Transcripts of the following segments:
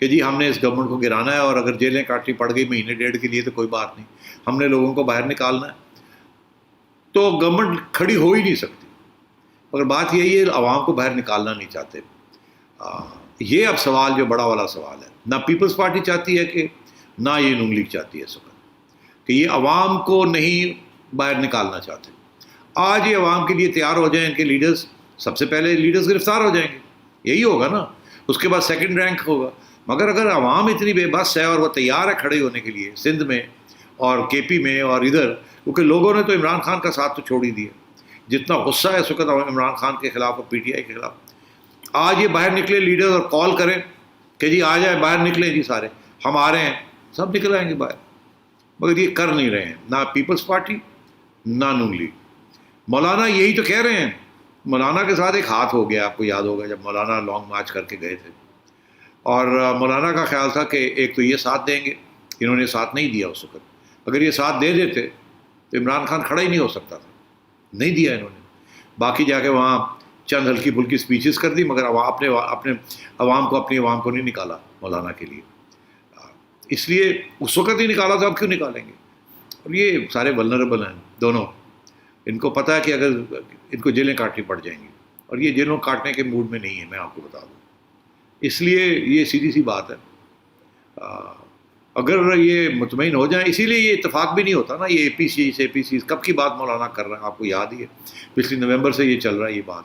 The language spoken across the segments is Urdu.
کہ جی ہم نے اس گورنمنٹ کو گرانا ہے اور اگر جیلیں کاٹنی پڑ گئی مہینے ڈیڑھ کے لیے تو کوئی بات نہیں, ہم نے لوگوں کو باہر نکالنا ہے, تو گورنمنٹ کھڑی ہو ہی نہیں سکتی. مگر بات یہی ہے عوام کو باہر نکالنا نہیں چاہتے. یہ اب سوال جو بڑا والا سوال ہے, نہ پیپلز پارٹی چاہتی ہے کہ نہ یہ نون لیگ چاہتی ہے اس وقت کہ یہ عوام کو نہیں باہر نکالنا چاہتے. آج یہ عوام کے لیے تیار ہو جائیں, ان کے لیڈرز, سب سے پہلے لیڈرز گرفتار ہو جائیں گے, یہی ہوگا نا, اس کے بعد سیکنڈ رینک ہوگا. مگر اگر عوام اتنی بے بس ہے اور وہ تیار ہے کھڑے ہونے کے لیے سندھ میں اور کے پی میں اور ادھر, کیونکہ لوگوں نے تو عمران خان کا ساتھ تو چھوڑ ہی دیا, جتنا غصہ ہے اس وقت عمران خان کے خلاف اور پی ٹی آئی کے خلاف. آج یہ باہر نکلے لیڈر اور کال کریں کہ جی آ جائیں, باہر نکلیں جی سارے, ہم آ رہے ہیں, سب نکل آئیں گے باہر. مگر یہ کر نہیں رہے ہیں, نہ پیپلز پارٹی نہ نون لیگ. مولانا یہی تو کہہ رہے ہیں. مولانا کے ساتھ ایک ہاتھ ہو گیا, آپ کو یاد ہوگا جب مولانا لانگ مارچ کر کے گئے تھے, اور مولانا کا خیال تھا کہ ایک تو یہ ساتھ دیں گے, انہوں نے ساتھ نہیں دیا اس وقت. اگر یہ ساتھ دے دیتے تو عمران خان کھڑا ہی نہیں ہو سکتا تھا, نہیں دیا انہوں نے. باقی جا کے وہاں چند ہلکی پھلکی سپیچز کر دی, مگر اپنے عوام کو نہیں نکالا مولانا کے لیے. اس لیے اس وقت ہی نکالا تھا, اب کیوں نکالیں گے؟ اور یہ سارے ولنریبل ہیں دونوں, ان کو پتہ ہے کہ اگر ان کو جیلیں کاٹنی پڑ جائیں گی, اور یہ جیلوں کاٹنے کے موڈ میں نہیں ہے, میں آپ کو بتا دوں. اس لیے یہ سیدھی سی بات ہے, اگر یہ مطمئن ہو جائیں. اسی لیے یہ اتفاق بھی نہیں ہوتا نا, یہ اے پی سی کب کی بات مولانا کر رہا ہے, آپ کو یاد ہی ہے, پچھلی نومبر سے یہ چل رہا ہے یہ بات,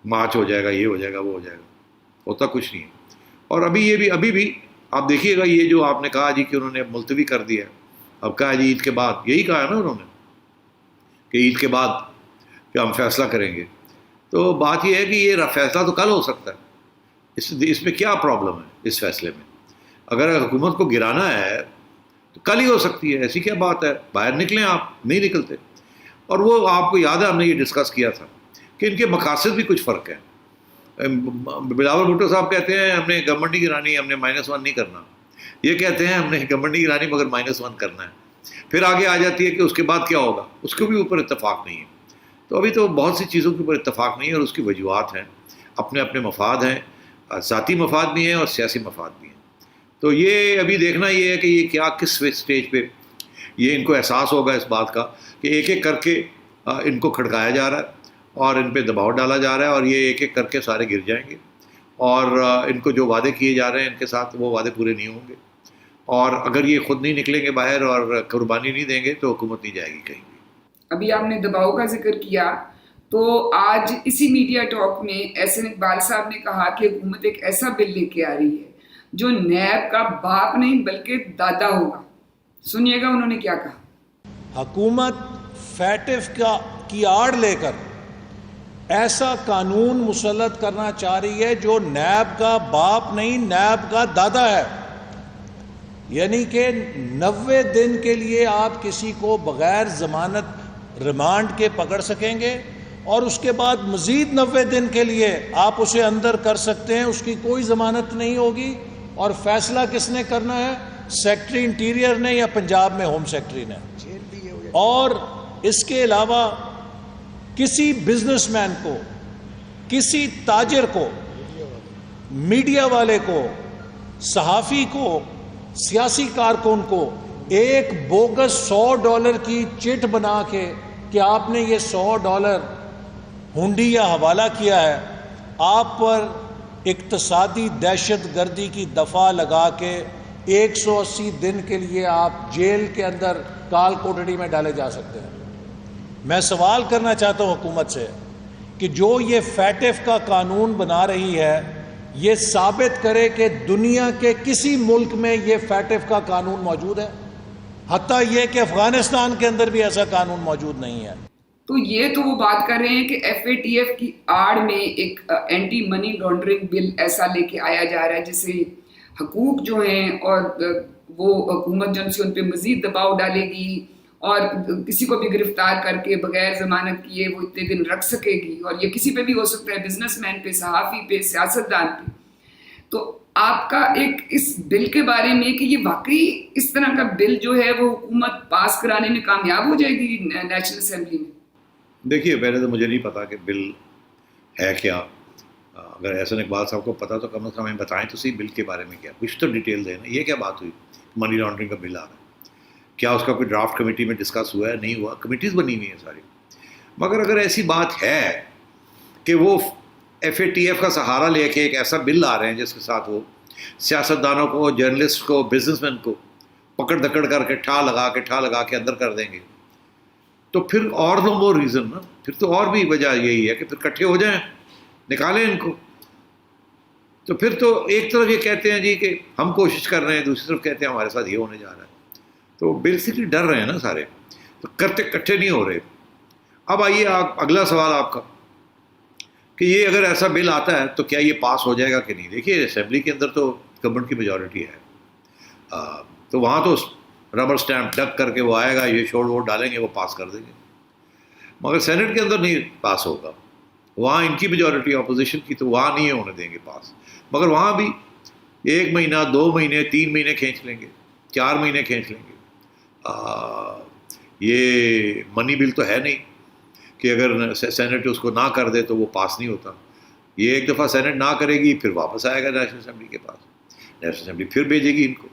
مارچ ہو جائے گا, یہ ہو جائے گا, وہ ہو جائے گا, ہوتا کچھ نہیں ہے. اور ابھی بھی آپ دیکھیے گا, یہ جو آپ نے کہا جی کہ انہوں نے ملتوی کر دیا ہے, اب کہا جی عید کے بعد, یہی کہا ہے نا انہوں نے کہ عید کے بعد کہ ہم فیصلہ کریں گے. تو بات یہ ہے کہ یہ فیصلہ تو کل ہو سکتا ہے, اس میں کیا پرابلم ہے اس فیصلے میں؟ اگر حکومت کو گرانا ہے تو کل ہی ہو سکتی ہے, ایسی کیا بات ہے؟ باہر نکلیں, آپ نہیں نکلتے. اور وہ آپ کو یاد ہے ہم نے یہ ڈسکس کیا تھا کہ ان کے مقاصد بھی کچھ فرق ہیں. بلاول بھٹو صاحب کہتے ہیں ہم نے گورنمنٹ نہیں گرانی, ہم نے -1 نہیں کرنا. یہ کہتے ہیں ہم نے گورنمنٹ نہیں گرانی مگر -1 کرنا ہے. پھر آگے آ جاتی ہے کہ اس کے بعد کیا ہوگا, اس کے بھی اوپر اتفاق نہیں ہے. تو ابھی تو بہت سی چیزوں کے اوپر اتفاق نہیں ہے, اور اس کی وجوہات ہیں, اپنے اپنے مفاد ہیں, ذاتی مفاد بھی ہیں اور سیاسی مفاد بھی ہیں. تو یہ ابھی دیکھنا یہ ہے کہ یہ کیا کس اسٹیج پہ یہ ان کو احساس ہوگا اس بات کا کہ ایک ایک کر کے ان کو کھڑکایا جا رہا ہے اور ان پہ دباؤ ڈالا جا رہا ہے, اور یہ ایک ایک کر کے سارے گر جائیں گے, اور ان کو جو وعدے کیے جا رہے ہیں ان کے ساتھ وہ وعدے پورے نہیں ہوں گے. اور اگر یہ خود نہیں نکلیں گے باہر اور قربانی نہیں دیں گے تو حکومت نہیں جائے گی کہیں بھی. ابھی آپ نے دباؤ کا ذکر کیا, تو آج اسی میڈیا ٹاک میں احسن اقبال صاحب نے کہا کہ حکومت ایک ایسا بل لے کے آ رہی ہے جو نیب کا باپ نہیں بلکہ دادا ہوگا. سنیے گا انہوں نے کیا کہا. حکومت فیٹف کی آڑ لے کر ایسا قانون مسلط کرنا چاہ رہی ہے جو نیب کا باپ نہیں نیب کا دادا ہے. یعنی کہ 90 دن کے لیے آپ کسی کو بغیر ضمانت ریمانڈ کے پکڑ سکیں گے, اور اس کے بعد مزید 90 دن کے لیے آپ اسے اندر کر سکتے ہیں, اس کی کوئی ضمانت نہیں ہوگی. اور فیصلہ کس نے کرنا ہے؟ سیکٹری انٹیریئر نے یا پنجاب میں ہوم سیکٹری نے. اور اس کے علاوہ کسی بزنس مین کو, کسی تاجر کو, میڈیا والے کو, صحافی کو, سیاسی کارکن کو ایک بوگس $100 کی چٹ بنا کے کہ آپ نے یہ $100 ہنڈی یا حوالہ کیا ہے, آپ پر اقتصادی دہشت گردی کی دفعہ لگا کے 180 دن کے لیے آپ جیل کے اندر کال کوٹڑی میں ڈالے جا سکتے ہیں. میں سوال کرنا چاہتا ہوں حکومت سے کہ جو یہ فیٹف کا قانون بنا رہی ہے یہ ثابت کرے کہ دنیا کے کسی ملک میں یہ فیٹف کا قانون موجود ہے, حتیٰ یہ کہ افغانستان کے اندر بھی ایسا قانون موجود نہیں ہے. تو یہ تو وہ بات کر رہے ہیں کہ FATF کی آڑ میں ایک اینٹی منی لانڈرنگ بل ایسا لے کے آیا جا رہا ہے جس سے حقوق جو ہیں اور وہ حکومت جو سے ان پہ مزید دباؤ ڈالے گی, اور کسی کو بھی گرفتار کر کے بغیر ضمانت کیے وہ اتنے دن رکھ سکے گی, اور یہ کسی پہ بھی ہو سکتا ہے, بزنس مین پہ, صحافی پہ, سیاستدان پہ. تو آپ کا ایک اس بل کے بارے میں کہ یہ واقعی اس طرح کا بل جو ہے وہ حکومت پاس کرانے میں کامیاب ہو جائے گی نیشنل اسمبلی میں؟ دیکھیے پہلے تو مجھے نہیں پتا کہ بل ہے کیا, اگر احسن اقبال صاحب کو پتہ تو کم از کم ہمیں بتائیں تو صحیح بل کے بارے میں کیا، کچھ تو ڈیٹیل دیں نا. یہ کیا بات ہوئی منی لانڈرنگ کا بل آ رہا ہے؟ کیا اس کا کوئی ڈرافٹ کمیٹی میں ڈسکس ہوا ہے؟ نہیں ہوا. کمیٹیز بنی ہوئی ہیں ساری. مگر اگر ایسی بات ہے کہ وہ FATF کا سہارا لے کے ایک ایسا بل لا رہے ہیں جس کے ساتھ وہ سیاستدانوں کو، جرنلسٹ کو، بزنس مین کو پکڑ دکڑ کر کے ٹھا لگا کے اندر کر دیں گے، تو پھر اور نو مور ریزن نا، پھر تو اور بھی وجہ یہی ہے کہ پھر کٹھے ہو جائیں، نکالیں ان کو. تو پھر تو ایک طرف یہ کہتے ہیں جی کہ ہم کوشش کر رہے ہیں، دوسری طرف کہتے ہیں ہمارے ساتھ یہ ہونے جا رہا ہے. تو بیسکلی ڈر رہے ہیں نا سارے، تو کرتے کٹھے نہیں ہو رہے. اب آئیے اگلا سوال آپ کا کہ یہ اگر ایسا بل آتا ہے تو کیا یہ پاس ہو جائے گا کہ نہیں. دیکھیے اسمبلی کے اندر تو گورنمنٹ کی میجورٹی ہے، تو وہاں تو ربر اسٹیمپ ڈک کر کے وہ آئے گا، یہ شور ووٹ ڈالیں گے، وہ پاس کر دیں گے. مگر سینٹ کے اندر نہیں پاس ہوگا، وہاں ان کی میجورٹی اپوزیشن کی، تو وہاں نہیں ہونے دیں گے پاس. مگر وہاں بھی 1 مہینہ 2 مہینے 3 مہینے کھینچ لیں گے، 4 مہینے کھینچ لیں گے. یہ منی بل تو ہے نہیں کہ اگر سینٹ اس کو نہ کر دے تو وہ پاس نہیں ہوتا. یہ ایک دفعہ سینٹ نہ کرے گی، پھر واپس آئے گا نیشنل اسمبلی کے پاس، نیشنل اسمبلی پھر بھیجے گی ان کو،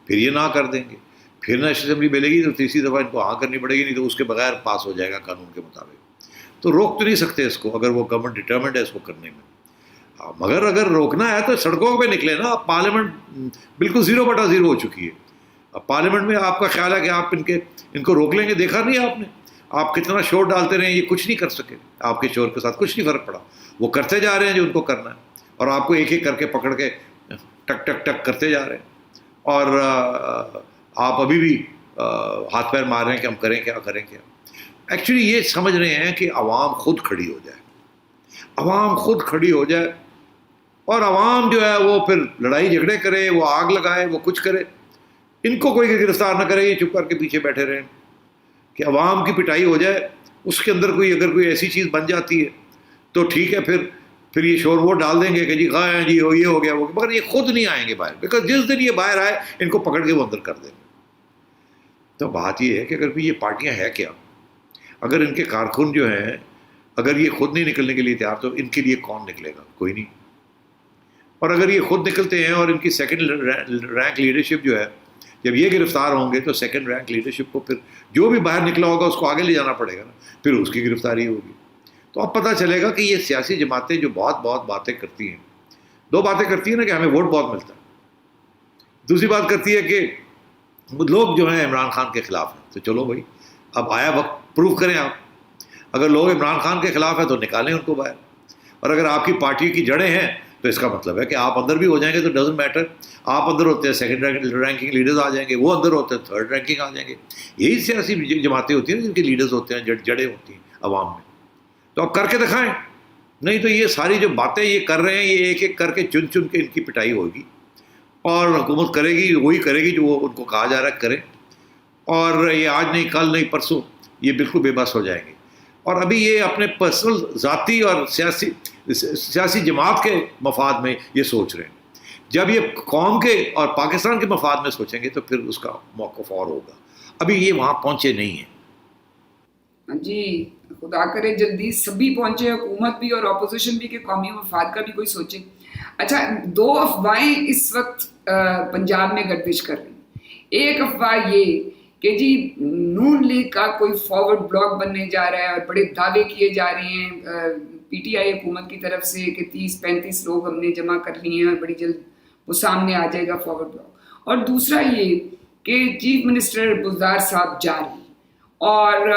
پھر یہ نہ کر دیں گے، پھر نیشنل اسمبلی ملے گی تو تیسری دفعہ ان کو ہاں کرنی پڑے گی، نہیں تو اس کے بغیر پاس ہو جائے گا قانون کے مطابق. تو روک تو نہیں سکتے اس کو اگر وہ گورنمنٹ ڈٹرمنڈ ہے اس کو کرنے میں. مگر اگر روکنا ہے تو سڑکوں پہ نکلے نا. اب پارلیمنٹ بالکل 0/0 ہو چکی ہے. اب پارلیمنٹ میں آپ کا خیال ہے کہ آپ ان کو روک لیں گے؟ دیکھا نہیں آپ نے، آپ کتنا شور ڈالتے رہے، یہ کچھ نہیں کر سکے. آپ کے شور کے ساتھ کچھ نہیں فرق پڑا. وہ کرتے جا رہے ہیں جو ان کو کرنا ہے، اور آپ کو ایک ایک کر کے پکڑ کے ٹک ٹک ٹک کرتے جا رہے ہیں. اور آپ ابھی بھی ہاتھ پیر مار رہے ہیں کہ ہم کریں کیا کریں کیا. ایکچولی یہ سمجھ رہے ہیں کہ عوام خود کھڑی ہو جائے، عوام خود کھڑی ہو جائے، اور عوام جو ہے وہ پھر لڑائی جھگڑے کرے، وہ آگ لگائے، وہ کچھ کرے، ان کو کوئی گرفتار نہ کرے. یہ چپ کر کے پیچھے بیٹھے رہیں کہ عوام کی پٹائی ہو جائے. اس کے اندر اگر کوئی ایسی چیز بن جاتی ہے تو ٹھیک ہے، پھر یہ شور ووٹ ڈال دیں گے کہ جی ہاں جی یہ ہو گیا وہ. مگر یہ خود نہیں آئیں گے باہر، بیکاز جس دن یہ باہر آئے ان کو پکڑ کے وہ اندر کر دیں گے. تو بات یہ ہے کہ اگر یہ پارٹیاں ہیں کیا، اگر ان کے کارکن جو ہیں اگر یہ خود نہیں نکلنے کے لیے تیار، تو ان کے لیے کون نکلے گا؟ کوئی نہیں. اور اگر یہ خود نکلتے ہیں اور ان کی سیکنڈ رینک لیڈرشپ جو ہے، جب یہ گرفتار ہوں گے تو سیکنڈ رینک لیڈرشپ کو پھر جو بھی باہر نکلا ہوگا اس کو آگے لے جانا پڑے گا نا، پھر اس کی گرفتاری ہوگی. تو اب پتہ چلے گا کہ یہ سیاسی جماعتیں جو بہت باتیں کرتی ہیں، 2 باتیں کرتی ہیں نا کہ ہمیں ووٹ بہت ملتا ہے، دوسری بات کرتی ہے کہ لوگ جو ہیں عمران خان کے خلاف ہیں. تو چلو بھائی، اب آیا وقت پروف کریں آپ. اگر لوگ عمران خان کے خلاف ہیں تو نکالیں ان کو باہر. اور اگر آپ کی پارٹی کی جڑیں ہیں تو اس کا مطلب ہے کہ آپ اندر بھی ہو جائیں گے تو ڈزنٹ میٹر. آپ اندر ہوتے ہیں سیکنڈ رینکنگ لیڈرز آ جائیں گے، وہ اندر ہوتے ہیں تھرڈ رینکنگ آ جائیں گے. یہی سیاسی جماعتیں ہوتی ہیں جن کے لیڈرز ہوتے ہیں، جڑیں ہوتی ہیں عوام میں. تو اب کر کے دکھائیں. نہیں تو یہ ساری جو باتیں یہ کر رہے ہیں، یہ ایک ایک کر کے چن کے ان کی پٹائی ہوگی، اور حکومت کرے گی وہی کرے گی جو وہ ان کو کہا جا رہا ہے کریں. اور یہ آج نہیں کل نہیں پرسوں یہ بالکل بے بس ہو جائیں گے. اور ابھی یہ اپنے پرسنل ذاتی اور سیاسی جماعت کے مفاد میں یہ سوچ رہے ہیں. جب یہ قوم کے اور پاکستان کے مفاد میں سوچیں گے تو پھر اس کا موقف اور ہوگا. ابھی یہ وہاں پہنچے نہیں ہیں. جی خدا کرے جلدی سبھی پہنچے، حکومت بھی اور اپوزیشن بھی، کہ قومی مفاد کا بھی کوئی سوچے. اچھا، 2 افواہیں اس وقت پنجاب میں گردش کر رہی ہیں. ایک افواہ یہ کہ جی نون لیگ کا کوئی فارورڈ بلاک بننے جا رہا ہے اور بڑے دعوے کیے جا رہے ہیں PTI حکومت کی طرف سے کہ 30-35 لوگ ہم نے جمع کر لیے ہیں، بڑی جلد وہ سامنے آ جائے گا فارورڈ بلاک. اور دوسرا یہ کہ چیف منسٹر بزدار صاحب جا رہی ہیں اور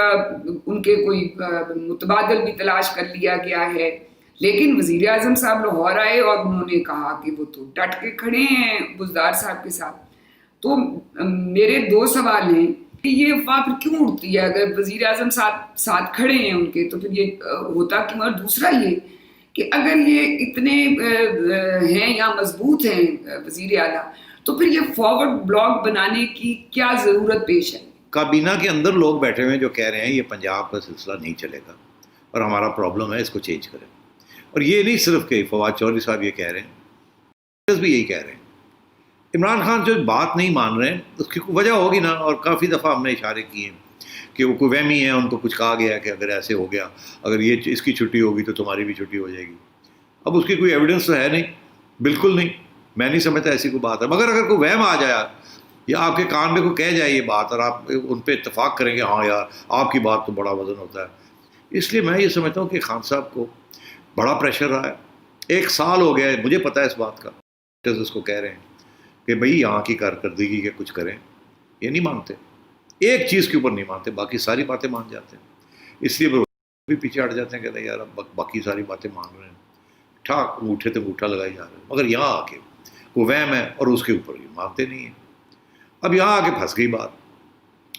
ان کے کوئی متبادل بھی تلاش کر لیا گیا ہے. لیکن وزیر اعظم صاحب لاہور آئے اور انہوں نے کہا کہ وہ تو ڈٹ کے کھڑے ہیں بزدار صاحب کے ساتھ. تو میرے 2 سوال ہیں کہ یہ افواہ پھر کیوں اڑتی ہے؟ اگر وزیر اعظم ساتھ کھڑے ہیں ان کے تو پھر یہ ہوتا کیوں؟ اور دوسرا یہ کہ اگر یہ اتنے ہیں یا مضبوط ہیں وزیر اعلیٰ، تو پھر یہ فارورڈ بلاک بنانے کی کیا ضرورت پیش ہے؟ کابینہ کے اندر لوگ بیٹھے ہوئے ہیں جو کہہ رہے ہیں یہ پنجاب کا سلسلہ نہیں چلے گا اور ہمارا پرابلم ہے، اس کو چینج کریں. اور یہ نہیں صرف کہ فواد چودھری صاحب یہ کہہ رہے ہیں، بھی یہی کہہ رہے ہیں. عمران خان جو بات نہیں مان رہے ہیں اس کی وجہ ہوگی نا، اور کافی دفعہ ہم نے اشارے کیے ہیں کہ وہ کوئی وہمی ہے، ان کو کچھ کہا گیا ہے کہ اگر ایسے ہو گیا، اگر یہ اس کی چھٹی ہوگی تو تمہاری بھی چھٹی ہو جائے گی. اب اس کی کوئی ایویڈنس تو ہے نہیں، بالکل نہیں، میں نہیں سمجھتا ایسی کوئی بات ہے. مگر اگر کوئی وہم آ جائے یا آپ کے کان میں کوئی کہہ جائے یہ بات اور آپ ان پہ اتفاق کریں گے ہاں یار آپ کی بات تو بڑا وزن ہوتا ہے. اس لیے میں یہ سمجھتا ہوں کہ خان صاحب کو بڑا پریشر رہا ہے. 1 سال ہو گیا ہے، مجھے پتہ ہے اس بات کا، اس کو کہہ رہے ہیں کہ بھئی یہاں کی کارکردگی کے کچھ کریں. یہ نہیں مانتے، ایک چیز کے اوپر نہیں مانتے، باقی ساری باتیں مان جاتے ہیں. اس لیے بھی پیچھے ہٹ جاتے ہیں، کہتے ہیں یار اب باقی ساری باتیں مان رہے ہیں، ٹھاک انگوٹھے تے انگوٹھا لگائی جا رہے ہیں. مگر یہاں آ کے وہ وہم ہے اور اس کے اوپر یہ مانتے نہیں ہیں. اب یہاں آ کے پھنس گئی بات،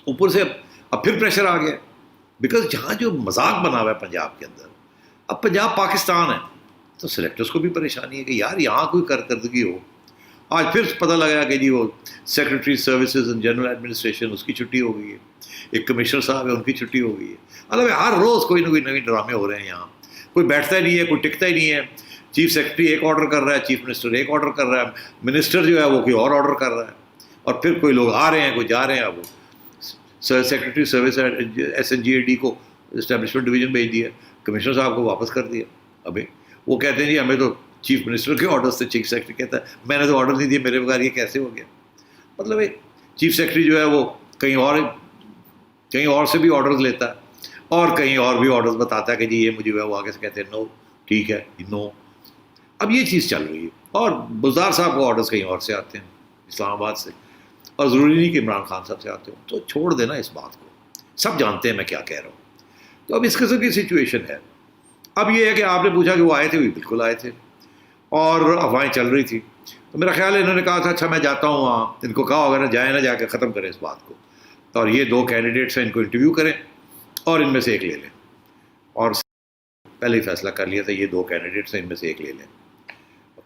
اوپر سے اب پھر پریشر آ گیا، بیکاز جہاں جو مذاق بنا ہوا ہے پنجاب کے اندر، اب پنجاب پاکستان ہے تو سلیکٹرز کو بھی پریشانی ہے کہ یار یہاں کوئی کارکردگی ہو. آج پھر پتہ لگا کہ جی وہ secretary services and general administration اس کی چھٹی ہو گئی ہے، ایک کمشنر صاحب ہے ان کی چھٹی ہو گئی ہے. مطلب ہر روز کوئی نہ کوئی نئی ڈرامے ہو رہے ہیں یہاں، کوئی بیٹھتا ہی نہیں ہے، کوئی ٹکتا ہی نہیں ہے. چیف سیکرٹری ایک آرڈر کر رہا ہے، چیف منسٹر ایک آرڈر کر رہا ہے، منسٹر جو ہے وہ کوئی اور آرڈر کر رہا ہے، اور پھر کوئی لوگ آ رہے ہیں کوئی جا رہے ہیں. اب وہ سیکرٹری سروس SNGAD کو اسٹیبلشمنٹ ڈویژن بھیج دیا، کمشنر صاحب کو واپس کر دیا. ابھی وہ کہتے ہیں جی ہمیں تو چیف منسٹر کے آرڈر سے، چیف سیکرٹری کہتا ہے میں نے تو آرڈر نہیں دیا، میرے بغیر یہ کیسے ہو گیا. مطلب چیف سیکرٹری جو ہے وہ کہیں اور سے بھی آرڈرز لیتا ہے اور کہیں اور بھی آرڈرز بتاتا ہے کہ جی یہ مجھے وہ آگے سے کہتے ہیں نو ٹھیک ہے نو. اب یہ چیز چل رہی ہے اور بزدار صاحب کو آرڈرز کہیں اور سے آتے ہیں اسلام آباد سے، اور ضروری نہیں کہ عمران خان صاحب سے آتے ہوں. تو چھوڑ دینا اس بات کو، سب جانتے ہیں میں کیا کہہ رہا ہوں. تو اب اس قسم کی سچویشن ہے. اب یہ ہے کہ آپ نے پوچھا کہ وہ آئے تھے، وہ بالکل آئے تھے اور افواہیں چل رہی تھی. تو میرا خیال ہے انہوں نے کہا تھا اچھا میں جاتا ہوں وہاں، ان کو کہا ہوگا نا جائیں نہ جا کے ختم کریں اس بات کو، اور یہ 2 کینڈیڈیٹس ہیں ان کو انٹرویو کریں اور ان میں سے ایک لے لیں. اور پہلے ہی فیصلہ کر لیا تھا یہ 2 کینڈیڈیٹس ہیں ان میں سے ایک لے لیں.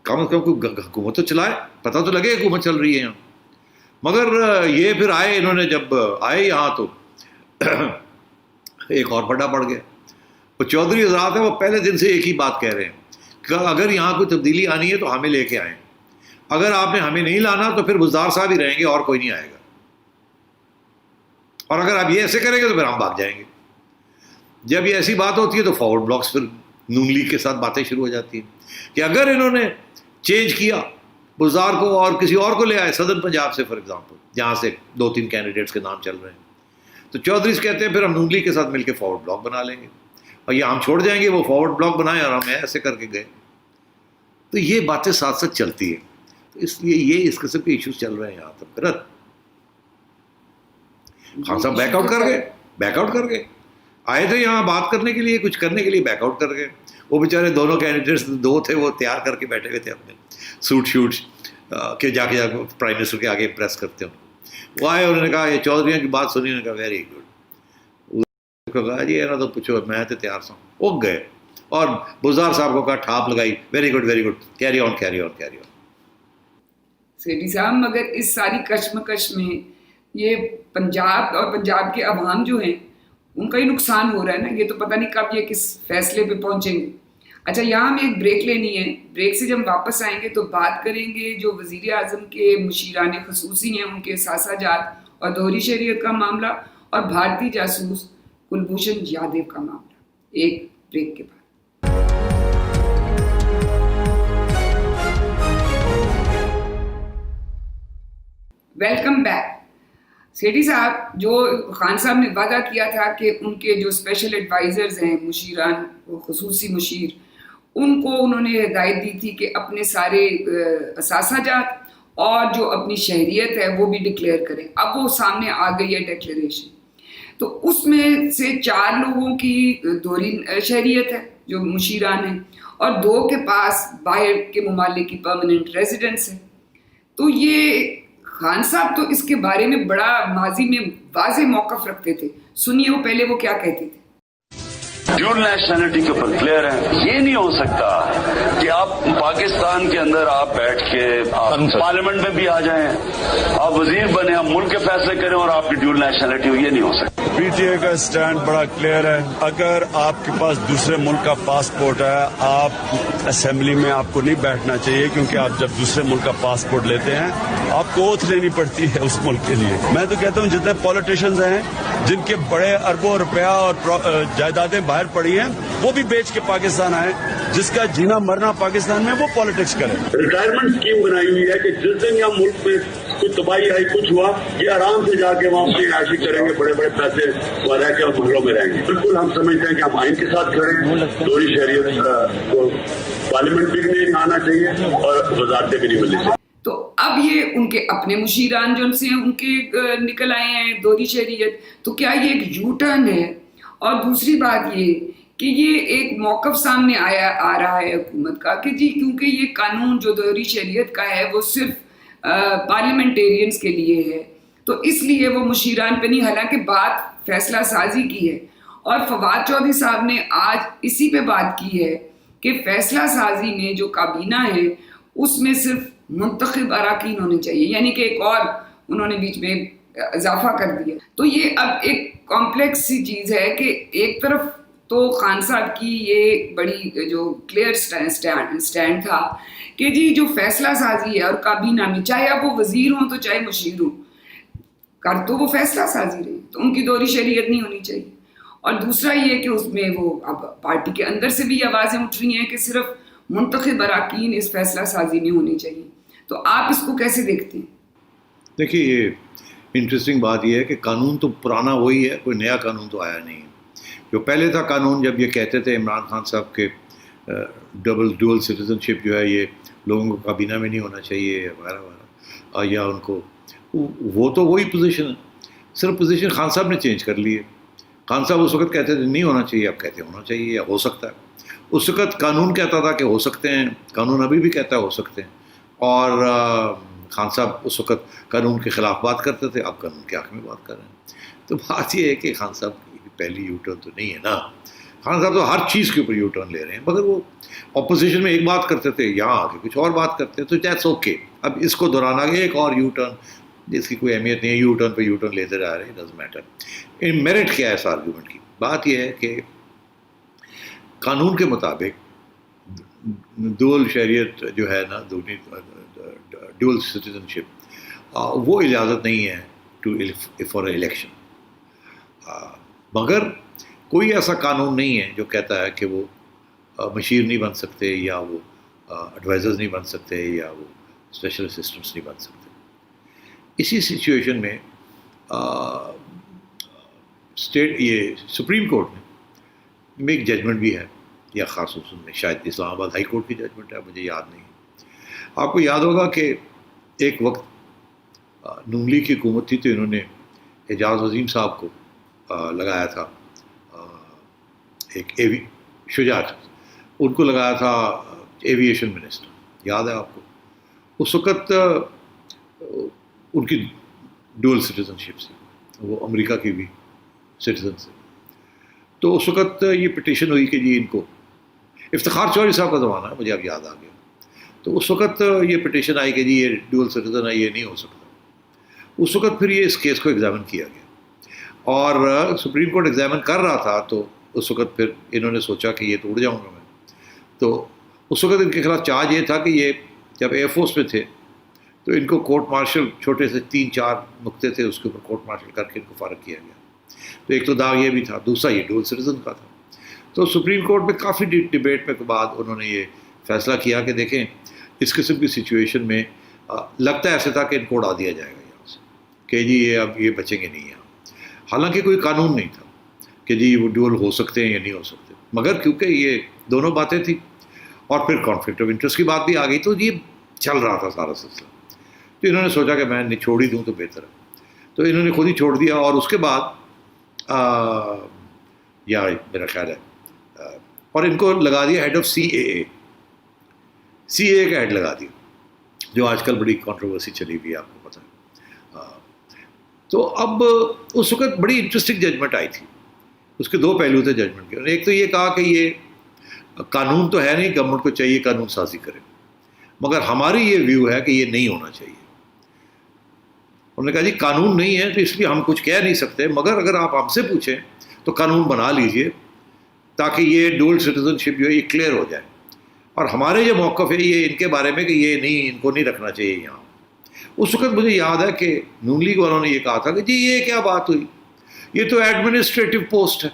کم از کم کوئی حکومت تو چلائے، پتہ تو لگے حکومت چل رہی ہے یہاں. مگر یہ پھر آئے، انہوں نے جب آئے یہاں تو ایک اور بڑا پڑ گیا. وہ چودھری حضرات ہیں، وہ پہلے دن سے ایک ہی بات کہہ رہے ہیں کہ اگر یہاں کوئی تبدیلی آنی ہے تو ہمیں لے کے آئیں، اگر آپ نے ہمیں نہیں لانا تو پھر بزدار صاحب ہی رہیں گے اور کوئی نہیں آئے گا، اور اگر آپ یہ ایسے کریں گے تو پھر ہم بھاگ جائیں گے. جب یہ ایسی بات ہوتی ہے تو فارورڈ بلاکس پھر نون لیگ کے ساتھ باتیں شروع ہو جاتی ہیں کہ اگر انہوں نے چینج کیا بزدار کو اور کسی اور کو لے آئے صدر پنجاب سے فار ایگزامپل، جہاں سے 2-3 کینڈیڈیٹس کے نام چل رہے ہیں، تو چودھریز کہتے ہیں پھر ہم نون لیگ کے ساتھ مل کے فارورڈ بلاک بنا لیں گے اور یہ ہم چھوڑ جائیں گے، وہ فارورڈ بلاک بنائیں اور ہم ایسے کر کے گئے. تو یہ باتیں ساتھ ساتھ چلتی ہیں. تو اس لیے یہ اس قسم کے ایشوز چل رہے ہیں یہاں تک. غلط خان صاحب بیک آؤٹ کر گئے آئے تھے یہاں بات کرنے کے لیے، کچھ کرنے کے لیے بیک آؤٹ کر گئے. وہ بیچارے دونوں کینڈیڈیٹس 2 تھے، وہ تیار کر کے بیٹھے ہوئے تھے اپنے سوٹ کہ جا کے پرائم منسٹر کے آگے امپریس کرتے ہیں. وہ آئے، انہوں نے کہا یہ چودھریوں کی بات سنی، انہوں نے کہا ویری گڈ. کہا جی اینا تو پوچھو میں تو تیار سا وہ گئے، اور بزدار صاحب کو کہا ٹھاپ لگائی very good carry on. Sethi صاحب مگر اس ساری کشمکش میں یہ پنجاب اور پنجاب کے عوام جو ہیں ان کا ہی نقصان ہو رہا ہے نا. یہ تو پتہ نہیں کب یہ کس فیصلے پہ پہنچیں گے. اچھا یہاں ہمیں ایک بریک لینی ہے، بریک سے جب واپس آئیں گے تو بات کریں گے جو وزیر اعظم کے مشیران خصوصی ہیں ان کے اثاثہ جات اور دوہری شہریت کا معاملہ، اور بھارتی جاسوس کلبھوشن یادو کا معاملہ. ایک بریک کے بعد ویلکم بیک. سیٹھی صاحب، جو خان صاحب نے وعدہ کیا تھا کہ ان کے جو اسپیشل ایڈوائزرز ہیں مشیران خصوصی مشیر، ان کو انہوں نے ہدایت دی تھی کہ اپنے سارے اثاثہ جات اور جو اپنی شہریت ہے وہ بھی ڈکلیئر کریں. اب وہ سامنے آ گئی ہے ڈکلیریشن، تو اس میں سے 4 لوگوں کی دوہری شہریت ہے جو مشیران ہیں، اور 2 کے پاس باہر کے ممالک کی پرماننٹ ریزیڈنس ہے. تو یہ خان صاحب تو اس کے بارے میں بڑا ماضی میں واضح موقف رکھتے تھے. سنیے وہ پہلے وہ کیا کہتے تھے. ڈیول نیشنلٹی کے اوپر کلیئر ہے. یہ نہیں ہو سکتا کہ آپ پاکستان کے اندر آپ بیٹھ کے آپ پارلیمنٹ میں بھی آ جائیں، آپ وزیر بنے، آپ ملک کے فیصلے کریں اور آپ کی ڈیول نیشنلٹی ہو. یہ نہیں ہو سکتا. پی ٹی اے کا اسٹینڈ بڑا کلیئر ہے. اگر آپ کے پاس دوسرے ملک کا پاسپورٹ ہے, آپ اسمبلی میں آپ کو نہیں بیٹھنا چاہیے, کیونکہ آپ جب دوسرے ملک کا پاسپورٹ لیتے ہیں آپ کو اوتھ لینی پڑتی ہے اس ملک کے لیے. میں تو کہتا ہوں جتنے پولیٹیشنز ہیں جن کے بڑے اربوں روپیہ اور جائیدادیں باہر پڑی ہیں وہ بھی بیچ کے پاکستان آئے. جس کا جینا مرنا پاکستان میں وہ پالیٹکس کرے. ریٹائرمنٹ اسکیم بنائی ہوئی ہے کہ جس دن یہاں ملک میں کوئی تباہی آئی, کچھ ہوا, یہ آرام سے جا کے وہاں اپنی عیاشی کریں گے, بڑے بڑے پیسے رہ کے محلوں میں رہیں گے. بالکل ہم سمجھتے ہیں کہ ہم آئین کے ساتھ کھڑے ہیں. دوہری شہریت کو پارلیمنٹ بھی نہیں آنا چاہیے اور وزارتیں بھی نہیں ملنی چاہیے. تو اب یہ ان کے اپنے مشیران جو ان سے ان کے نکل آئے ہیں دوہری شہریت, تو کیا یہ ایک یو ٹرن ہے؟ اور دوسری بات یہ کہ یہ ایک موقف سامنے آ رہا ہے حکومت کا کہ جی کیونکہ یہ قانون جو دوہری شہریت کا ہے وہ صرف پارلیمنٹیرینز کے لیے ہے, تو اس لیے وہ مشیران پہ نہیں, حالانکہ بات فیصلہ سازی کی ہے. اور فواد چودھری صاحب نے آج اسی پہ بات کی ہے کہ فیصلہ سازی میں جو کابینہ ہے اس میں صرف منتخب اراکین ہونے چاہیے, یعنی کہ ایک اور انہوں نے بیچ میں اضافہ کر دیا. تو یہ اب ایک کمپلیکس سی چیز ہے کہ ایک طرف تو خان صاحب کی یہ بڑی جو کلیئر سٹینڈ تھا کہ جی جو فیصلہ سازی ہے اور کابینہ میں چاہے اب وہ وزیر ہوں تو چاہے مشیر ہوں, کر تو وہ فیصلہ سازی رہے, تو ان کی دوہری شہریت نہیں ہونی چاہیے. اور دوسرا یہ کہ اس میں وہ اب پارٹی کے اندر سے بھی آوازیں اٹھ رہی ہیں کہ صرف منتخب اراکین اس فیصلہ سازی میں ہونے چاہیے. تو آپ اس کو کیسے دیکھتے ہیں؟ دیکھیے یہ انٹرسٹنگ بات یہ ہے کہ قانون تو پرانا وہی ہے, کوئی نیا قانون تو آیا نہیں ہے. جو پہلے تھا قانون, جب یہ کہتے تھے عمران خان صاحب کے ڈول سٹیزن شپ جو ہے یہ لوگوں کو کابینہ میں نہیں ہونا چاہیے وغیرہ وغیرہ, یا ان کو وہ تو وہی پوزیشن ہے, صرف پوزیشن خان صاحب نے چینج کر لی ہے. خان صاحب اس وقت کہتے تھے نہیں ہونا چاہیے, اب کہتے ہونا چاہیے یا ہو سکتا ہے. اس وقت قانون کہتا تھا کہ ہو سکتے ہیں, قانون ابھی بھی کہتا ہے ہو سکتے ہیں, اور خان صاحب اس وقت قانون کے خلاف بات کرتے تھے, اب قانون کے حق میں بات کر رہے ہیں. تو بات یہ ہے کہ خان صاحب کی پہلی یو ٹرن تو نہیں ہے نا. خان صاحب تو ہر چیز کے اوپر یو ٹرن لے رہے ہیں, مگر وہ اپوزیشن میں ایک بات کرتے تھے, یہاں آ کے کچھ اور بات کرتے ہیں, تو دیٹس اوکے. اب اس کو دہرانا ایک اور یو ٹرن جس کی کوئی اہمیت نہیں ہے, یو ٹرن پہ یو ٹرن لیتے رہ رہے ہیں, ڈزنٹ میٹر. ان میرٹ کیا ہے اس آرگومنٹ کی؟ بات یہ ہے کہ قانون کے مطابق ڈول شہریت جو ہے نا, ڈول سٹیزن شپ, وہ اجازت نہیں ہے فار الیکشن. مگر کوئی ایسا قانون نہیں ہے جو کہتا ہے کہ وہ مشیر نہیں بن سکتے, یا وہ ایڈوائزرز نہیں بن سکتے, یا وہ اسپیشل اسسٹنٹس نہیں بن سکتے. اسی سچویشن میں یہ سپریم کورٹ میں ایک ججمنٹ بھی ہے, یا خاص اصول میں شاید اسلام آباد ہائی کورٹ کی ججمنٹ ہے, مجھے یاد نہیں. آپ کو یاد ہوگا کہ ایک وقت نون لیگ کی حکومت تھی, تو انہوں نے اعجاز عظیم صاحب کو لگایا تھا, ایک شجاعت, ان کو لگایا تھا ایویشن منسٹر, یاد ہے آپ کو؟ اس وقت ان کی ڈول سٹیزن شپ سے, وہ امریکہ کی بھی سٹیزن سے. تو اس وقت یہ پٹیشن ہوئی کہ جی ان کو, افتخار چودھری صاحب کا زمانہ ہے, مجھے اب یاد آ گیا. تو اس وقت یہ پٹیشن آئی کہ جی یہ ڈول سٹیزن ہے, یہ نہیں ہو سکتا. اس وقت پھر یہ اس کیس کو ایگزامن کیا گیا, اور سپریم کورٹ ایگزامن کر رہا تھا. تو اس وقت پھر انہوں نے سوچا کہ یہ تو اڑ جاؤں گا میں. تو اس وقت ان کے خلاف چارج یہ تھا کہ یہ جب ایئر فورس میں تھے تو ان کو کورٹ مارشل, چھوٹے سے 3-4 نقطے تھے, اس کے اوپر کورٹ مارشل کر کے ان کو فارغ کیا گیا. تو ایک تو داغ یہ بھی تھا, دوسرا یہ ڈول سٹیزن کا تھا. تو سپریم کورٹ میں کافی ڈیبیٹ میں کے بعد انہوں نے یہ فیصلہ کیا کہ دیکھیں اس قسم کی سچویشن میں لگتا ہے ایسا تھا کہ ان کو اڑا دیا جائے گا یہاں سے, کہ جی یہ اب یہ بچیں گے نہیں یہاں. حالانکہ کوئی قانون نہیں تھا کہ جی وہ ڈول ہو سکتے ہیں یا نہیں ہو سکتے, مگر کیونکہ یہ دونوں باتیں تھیں, اور پھر کانفلکٹ آف انٹرسٹ کی بات بھی آ گئی, تو یہ چل رہا تھا سارا سلسلہ. تو انہوں نے سوچا کہ میں چھوڑ ہی دوں تو بہتر ہے, تو انہوں نے خود ہی چھوڑ دیا. اور اس کے بعد یا میرا خیال ہے, اور ان کو لگا دیا ہیڈ آف سی اے کا ہیڈ لگا دیا, جو آج کل بڑی کنٹروورسی چلی ہوئی ہے, آپ کو پتہ ہے. تو اب اس وقت بڑی انٹرسٹنگ ججمنٹ آئی تھی. اس کے 2 پہلو تھے ججمنٹ کے. ایک تو یہ کہا کہ یہ قانون تو ہے نہیں, گورنمنٹ کو چاہیے قانون سازی کرے, مگر ہماری یہ ویو ہے کہ یہ نہیں ہونا چاہیے. انہوں نے کہا جی قانون نہیں ہے تو اس لیے ہم کچھ کہہ نہیں سکتے، مگر اگر آپ ہم سے پوچھیں تو قانون بنا لیجئے تاکہ یہ ڈول سٹیزن شپ جو ہے یہ کلیئر ہو جائے. اور ہمارے جو موقف ہے یہ ان کے بارے میں کہ یہ نہیں، ان کو نہیں رکھنا چاہیے یہاں. اس وقت مجھے یاد ہے کہ نون لیگ والوں نے یہ کہا تھا کہ جی یہ کیا بات ہوئی، یہ تو ایڈمنسٹریٹو پوسٹ ہے،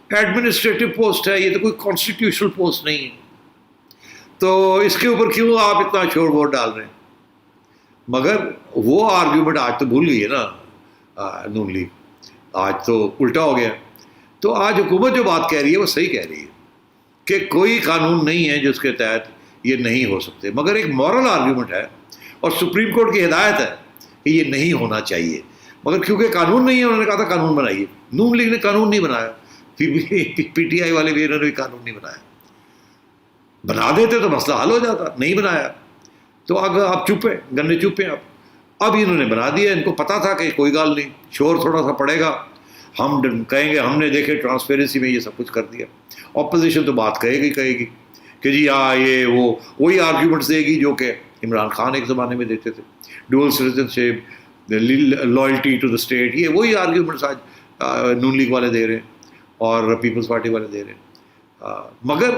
ایڈمنسٹریٹو پوسٹ ہے، یہ تو کوئی کانسٹیٹیوشنل پوسٹ نہیں ہے، تو اس کے اوپر کیوں آپ اتنا شور وور ڈال رہے ہیں. مگر وہ آرگیومنٹ آج تو بھول گئی ہے نا نون لیگ، آج تو الٹا ہو گیا. تو آج حکومت جو بات کہہ رہی ہے وہ صحیح کہہ رہی ہے کہ کوئی قانون نہیں ہے جس کے تحت یہ نہیں ہو سکتے، مگر ایک مورل آرگیومنٹ ہے اور سپریم کورٹ کی ہدایت ہے کہ یہ نہیں ہونا چاہیے. مگر کیونکہ قانون نہیں ہے انہوں نے کہا تھا قانون بنائیے. نون لیگ نے قانون نہیں بنایا، پی ٹی آئی والے بھی انہوں نے بھی قانون نہیں بنایا. بنا دیتے تو مسئلہ حل ہو جاتا، نہیں بنایا تو اگر آپ چپے گنے چپے آپ. اب انہوں نے بنا دیا، ان کو پتا تھا کہ کوئی گال نہیں، شور تھوڑا سا پڑے گا، ہم کہیں گے ہم نے دیکھے ٹرانسپیرنسی میں یہ سب کچھ کر دیا. اپوزیشن تو بات کہے گی کہ جی یہ وہی آرگیومنٹس دے گی جو کہ عمران خان ایک زمانے میں دیتے تھے، dual citizenship, loyalty to the state, یہ وہی آرگیومنٹس آج نون لیگ والے دے رہے ہیں اور پیپلز پارٹی والے دے رہے ہیں. مگر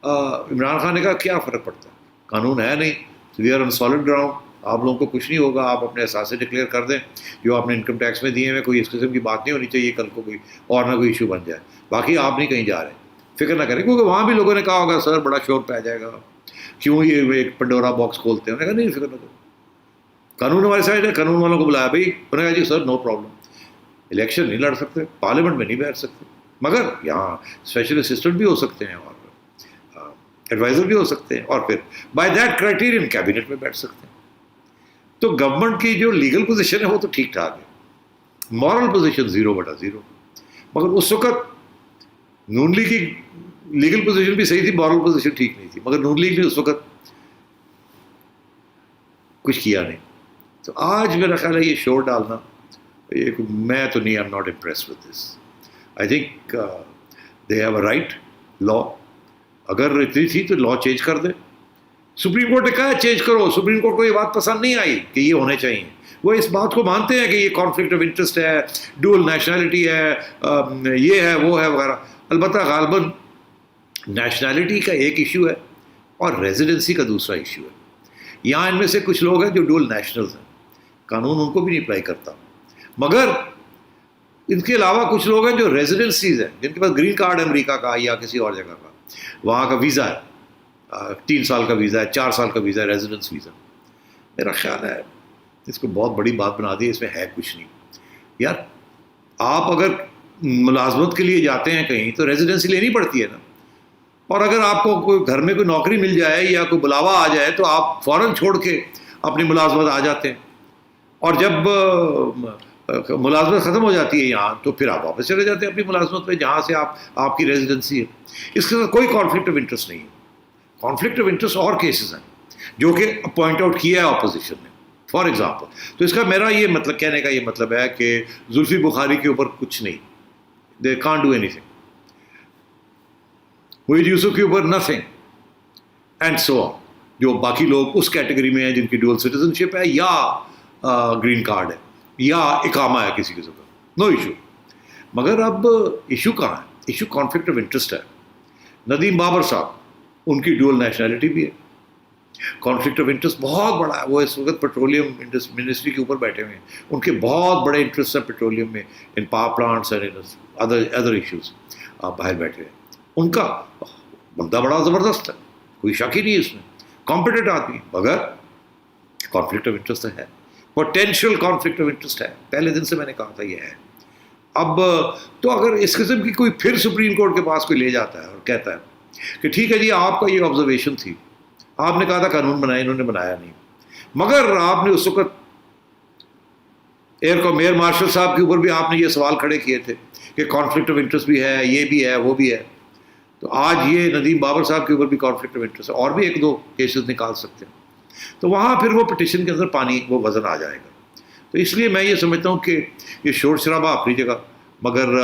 عمران خان نے کہا کیا فرق پڑتا ہے، قانون ہے نہیں، we are on solid ground, آپ لوگوں کو کچھ نہیں ہوگا، آپ اپنے اثاثے ڈکلیئر کر دیں جو آپ نے انکم ٹیکس میں دیے ہوئے، کوئی اس قسم کی بات نہیں ہونی چاہیے کل کو کوئی اور نہ کوئی ایشو بن جائے. باقی آپ نہیں کہیں جا رہے، فکر نہ کریں. کیونکہ وہاں بھی لوگوں نے کہا ہوگا سر بڑا شور پہ جائے گا، کیوں یہ ایک پنڈورا باکس کھولتے ہیں. انہوں نے کہا نہیں فکر نہ کرو، قانون ہمارے سائڈ ہے. قانون والوں کو بلایا بھائی، انہوں نے کہا جی سر نو پرابلم، الیکشن نہیں لڑ سکتے، پارلیمنٹ میں نہیں بیٹھ سکتے، مگر یہاں اسپیشل اسسٹنٹ بھی ہو سکتے ہیں اور ایڈوائزر بھی ہو سکتے ہیں، اور پھر بائی دیٹ کرائٹیرین کیبنٹ میں بیٹھ سکتے ہیں. تو گورنمنٹ کی جو لیگل پوزیشن ہے وہ تو ٹھیک ٹھاک ہے، مورل پوزیشن 0/0. مگر اس وقت نون لیگ کی لیگل پوزیشن بھی صحیح تھی، مورل پوزیشن ٹھیک نہیں تھی، مگر نون لیگ نے اس وقت کچھ کیا نہیں. تو آج میرا خیال ہے یہ شور ڈالنا، میں تو نہیں، I am not impress with this. I think they have a right. لا اگر اتنی تھی تو لا چینج کر دے. سپریم کورٹ نے کہا چینج کرو، سپریم کورٹ کو یہ بات پسند نہیں آئی کہ یہ ہونے چاہیے. وہ اس بات کو مانتے ہیں کہ یہ کانفلکٹ آف انٹرسٹ ہے، ڈول نیشنلٹی ہے، یہ ہے وہ ہے وغیرہ. البتہ غالباً نیشنلٹی کا ایک ایشو ہے اور ریزیڈنسی کا دوسرا ایشو ہے. یہاں ان میں سے کچھ لوگ ہیں جو ڈول نیشنلز ہیں، قانون ان کو بھی نہیں اپلائی کرتا. مگر ان کے علاوہ کچھ لوگ ہیں جو ریزیڈنسیز ہیں، جن کے پاس گرین کارڈ امریکہ کا یا کسی اور جگہ کا، وہاں کا ویزا ہے، 3 سال کا ویزا ہے، 4 سال کا ویزا ہے، ریزیڈنس ویزا. میرا خیال ہے اس کو بہت بڑی بات بنا دی، اس میں ہے کچھ نہیں. یار آپ اگر ملازمت کے لیے جاتے ہیں کہیں تو ریزیڈنسی لینی پڑتی ہے نا. اور اگر آپ کو کوئی گھر میں کوئی نوکری مل جائے یا کوئی بلاوا آ جائے تو آپ فوراً چھوڑ کے اپنی ملازمت آ جاتے ہیں، اور جب ملازمت ختم ہو جاتی ہے یہاں تو پھر آپ واپس چلے جاتے ہیں اپنی ملازمت پہ جہاں سے آپ کی ریزیڈنسی ہے. اس کے ساتھ کوئی کانفلکٹ آف انٹرسٹ نہیں ہے. کانفلکٹ آف انٹرسٹ اور کیسز ہیں جو کہ پوائنٹ آؤٹ کیا ہے اپوزیشن نے، فار ایگزامپل. تو اس کا میرا یہ مطلب کہنے کا یہ مطلب ہے کہ زلفی بخاری کے اوپر کچھ نہیں، دے کانٹ ڈو اینی تھنگ. وحید یوسف کے اوپر نتھنگ، اینڈ سو آن. جو باقی لوگ اس کیٹیگری میں ہیں جن کی ڈوئل سٹیزن شپ ہے یا گرین کارڈ ہے یا اقامہ ہے کسی قسم کا، نو ایشو. مگر اب ایشو کہاں ہے؟ ایشو کانفلکٹ آف انٹرسٹ ہے. ندیم بابر صاحب، ان کی ڈوئل نیشنلٹی بھی ہے، کانفلکٹ آف انٹرسٹ بہت بڑا ہے. وہ اس وقت پیٹرولیم منسٹری کے اوپر بیٹھے ہوئے ہیں، ان کے بہت بڑے انٹرسٹ ہیں پیٹرولیم میں، in power plants and other issues. آپ باہر بیٹھے ہیں، ان کا بندہ بڑا زبردست ہے، کوئی شک ہی نہیں ہے اس میں، کمپیٹنٹ آدمی، مگر کانفلکٹ آف انٹرسٹ ہے، پوٹینشیل کانفلکٹ آف انٹرسٹ ہے. پہلے دن سے میں نے کہا تھا یہ ہے. اب تو اگر اس قسم کی کوئی پھر سپریم کورٹ کے پاس کوئی لے جاتا ہے اور کہتا ہے کہ ٹھیک ہے جی آپ کا یہ آبزرویشن تھی، آپ نے کہا تھا قانون بنائے، انہوں نے بنایا نہیں، مگر آپ نے اس وقت میئر مارشل صاحب کے اوپر بھی آپ نے یہ سوال کھڑے کیے تھے کہ کانفلکٹ آف انٹرسٹ بھی ہے، یہ بھی ہے، وہ بھی ہے. تو آج یہ ندیم بابر صاحب کے اوپر بھی کانفلکٹ آف انٹرسٹ ہے، اور بھی 1-2 کیسز نکال سکتے ہیں. تو وہاں پھر وہ پٹیشن کے اندر پانی وہ وزن آ جائے گا. تو اس لیے میں یہ سمجھتا ہوں کہ یہ شور شرابہ اپنی جگہ، مگر